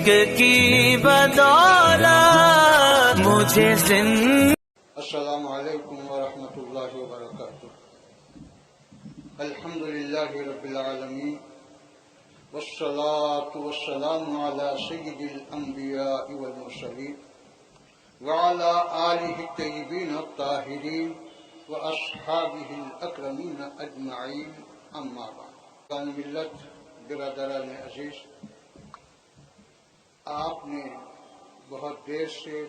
عشق کی بدولت مجھے السلام علیکم ورحمۃ اللہ وبرکاتہ۔ الحمد للہ رب العالمین والصلاة والسلام علی سید الانبیاء والمرسلین وعلی آلہ الطیبین الطاہرین واصحابہ الاکرمین اجمعین، اما بعد۔ ملت، برادران عزیز، آپ نے بہت دیر سے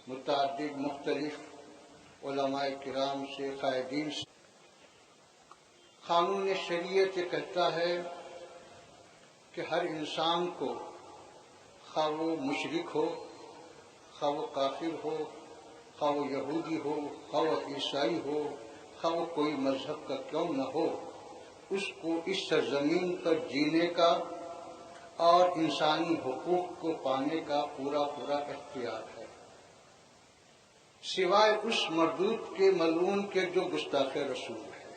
متعدد مختلف علماء کرام سے، قائدین سے، قانون شریعت کہتا ہے کہ ہر انسان کو، خواہ وہ مشرک ہو، خواہ وہ کافر ہو، خواہ وہ یہودی ہو، خواہ وہ عیسائی ہو، خواہ وہ کوئی مذہب کا کیوں نہ ہو، اس کو اس سرزمین پر جینے کا اور انسانی حقوق کو پانے کا پورا اختیار ہے، سوائے اس مردود کے ملعون کے جو گستاخ رسول ہے،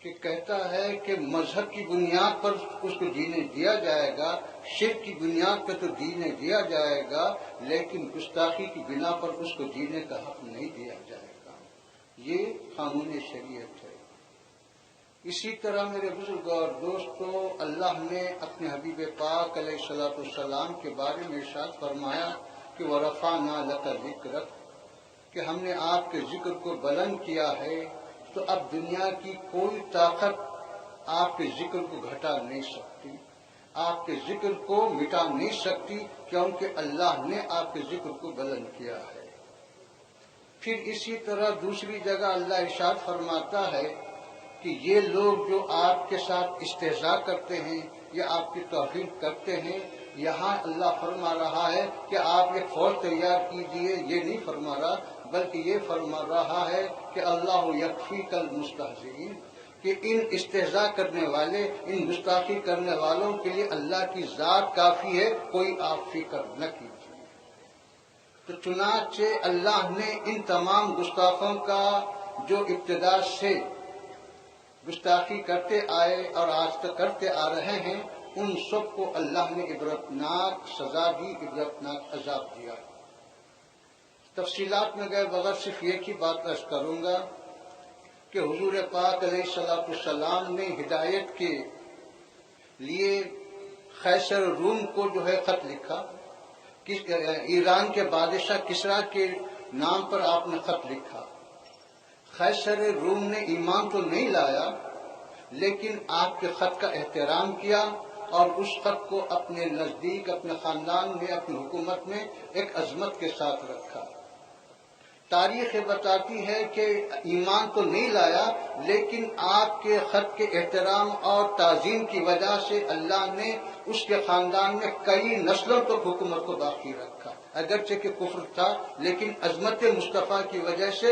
کہ کہتا ہے کہ مذہب کی بنیاد پر اس کو جینے دیا جائے گا، شرک کی بنیاد پر تو جینے دیا جائے گا، لیکن گستاخی کی بنا پر اس کو جینے کا حق نہیں دیا جائے گا۔ یہ قانون شریعت ہے۔ اسی طرح میرے بزرگ اور دوستو، اللہ نے اپنے حبیب پاک علیہ السلام کے بارے میں ارشاد فرمایا کہ وَرَفَعْنَا لَكَ ذِكْرَكَ، کہ ہم نے آپ کے ذکر کو بلند کیا ہے، تو اب دنیا کی کوئی طاقت آپ کے ذکر کو گھٹا نہیں سکتی، آپ کے ذکر کو مٹا نہیں سکتی، کیونکہ اللہ نے آپ کے ذکر کو بلند کیا ہے۔ پھر اسی طرح دوسری جگہ اللہ ارشاد فرماتا ہے کہ یہ لوگ جو آپ کے ساتھ استہزاء کرتے ہیں یا آپ کی توہین کرتے ہیں، یہاں اللہ فرما رہا ہے کہ آپ ایک فوج تیار کیجئے، یہ نہیں فرما رہا، بلکہ یہ فرما رہا ہے کہ اللہ یکفیک المستہزئین، کہ ان استہزاء کرنے والے، ان گستاخی کرنے والوں کے لیے اللہ کی ذات کافی ہے، کوئی آپ فکر نہ کیجیے۔ تو چنانچہ اللہ نے ان تمام گستاخوں کا جو ابتدا سے گستاخی کرتے آئے اور آج تک کرتے آ رہے ہیں، ان سب کو اللہ نے عبرتناک سزا دی، عبرتناک عذاب دیا۔ تفصیلات میں گئے بغیر صرف ایک ہی بات عرض کروں گا کہ حضور پاک علیہ السلام نے ہدایت کے لیے قیصر روم کو جو ہے خط لکھا، ایران کے بادشاہ کسریٰ کے نام پر آپ نے خط لکھا۔ قیصر روم نے ایمان تو نہیں لایا، لیکن آپ کے خط کا احترام کیا اور اس خط کو اپنے نزدیک، اپنے خاندان میں، اپنی حکومت میں ایک عظمت کے ساتھ رکھا۔ تاریخ بتاتی ہے کہ ایمان تو نہیں لایا، لیکن آپ کے خط کے احترام اور تعظیم کی وجہ سے اللہ نے اس کے خاندان میں کئی نسلوں تک حکومت کو باقی رکھا، اگرچہ کہ کفر تھا، لیکن عظمت مصطفیٰ کی وجہ سے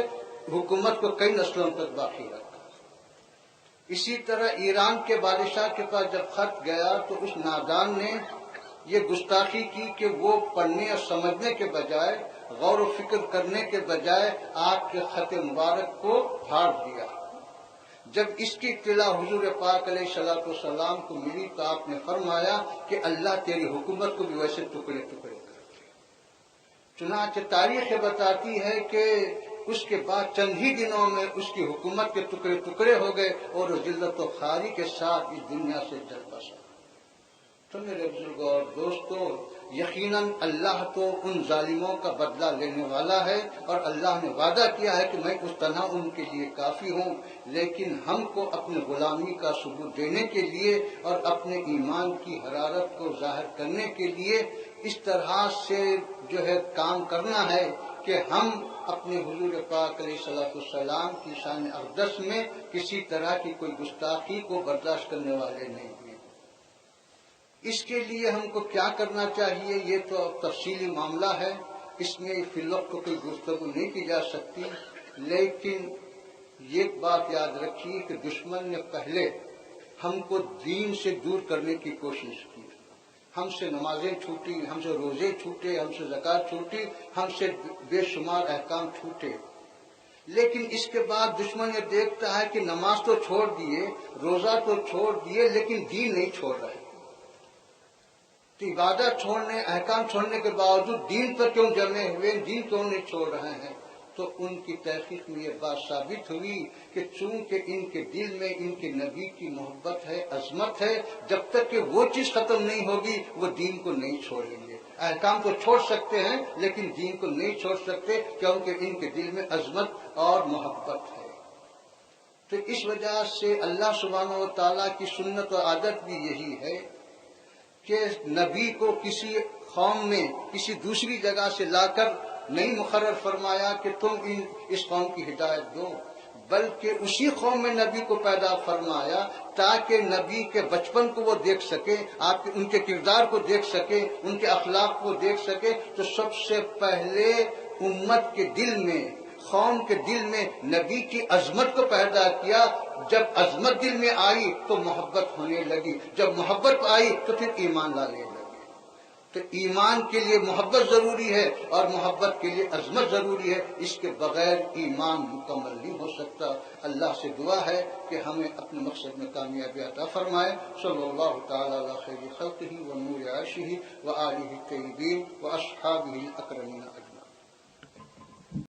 حکومت کو کئی نسلوں تک باقی رکھا۔ اسی طرح ایران کے بادشاہ کے پاس جب خط گیا تو اس نادان نے یہ گستاخی کی کہ وہ پڑھنے اور سمجھنے کے بجائے، غور و فکر کرنے کے بجائے آپ کے خط مبارک کو پھاڑ دیا۔ جب اس کی اطلاع حضور پاک علیہ السلام کو ملی تو آپ نے فرمایا کہ اللہ تیری حکومت کو بھی ویسے ٹکڑے ٹکڑے کر دے۔ چنانچہ تاریخ بتاتی ہے کہ اس کے بعد چند ہی دنوں میں اس کی حکومت کے ٹکڑے ٹکڑے ہو گئے اور وہ ذلت و خواری کے ساتھ اس دنیا سے چل بسا۔ تو میرے بزرگوں اور دوستو، یقیناً اللہ تو ان ظالموں کا بدلہ لینے والا ہے، اور اللہ نے وعدہ کیا ہے کہ میں اس طرح ان کے لیے کافی ہوں، لیکن ہم کو اپنے غلامی کا ثبوت دینے کے لیے اور اپنے ایمان کی حرارت کو ظاہر کرنے کے لیے اس طرح سے جو ہے کام کرنا ہے کہ ہم اپنے حضور پاک علیہ السلام کی شان اقدس میں کسی طرح کی کوئی گستاخی کو برداشت کرنے والے نہیں ہیں۔ اس کے لیے ہم کو کیا کرنا چاہیے، یہ تو تفصیلی معاملہ ہے، اس میں فی الوقت کوئی گفتگو نہیں کی جا سکتی، لیکن یہ بات یاد رکھیے کہ دشمن نے پہلے ہم کو دین سے دور کرنے کی کوشش کی، ہم سے نمازیں چھوٹی، ہم سے روزے چھوٹے، ہم سے زکوٰۃ چھوٹی، ہم سے بے شمار احکام چھوٹے، لیکن اس کے بعد دشمن یہ دیکھتا ہے کہ نماز تو چھوڑ دیے، روزہ تو چھوڑ دیے، لیکن دین نہیں چھوڑ رہے۔ تو عبادت چھوڑنے، احکام چھوڑنے کے باوجود دین پر کیوں جمے ہوئے، دین کیوں نہیں چھوڑ رہے ہیں؟ تو ان کی تحقیق میں یہ بات ثابت ہوئی کہ چونکہ ان کے دل میں ان کے نبی کی محبت ہے، عظمت ہے، جب تک کہ وہ چیز ختم نہیں ہوگی وہ دین کو نہیں چھوڑیں گے۔ احکام کو چھوڑ سکتے ہیں لیکن دین کو نہیں چھوڑ سکتے، کیونکہ ان کے دل میں عظمت اور محبت ہے۔ تو اس وجہ سے اللہ سبحانہ و تعالیٰ کی سنت و عادت بھی یہی ہے کہ نبی کو کسی قوم میں کسی دوسری جگہ سے لا کر نہیں مقرر فرمایا کہ تم اس قوم کی ہدایت دو، بلکہ اسی قوم میں نبی کو پیدا فرمایا تاکہ نبی کے بچپن کو وہ دیکھ سکے، ان کے کردار کو دیکھ سکے، ان کے اخلاق کو دیکھ سکے۔ تو سب سے پہلے امت کے دل میں، قوم کے دل میں نبی کی عظمت کو پیدا کیا۔ جب عظمت دل میں آئی تو محبت ہونے لگی، جب محبت آئی تو پھر ایمان لانے لگے۔ تو ایمان کے لیے محبت ضروری ہے اور محبت کے لیے عظمت ضروری ہے، اس کے بغیر ایمان مکمل نہیں ہو سکتا۔ اللہ سے دعا ہے کہ ہمیں اپنے مقصد میں کامیابی عطا فرمائے۔ صلی اللہ تعالی علی خیر خلقہ و نور عرشہ و آلہ الطیبین و اصحابہ الاکرمین اجمعین۔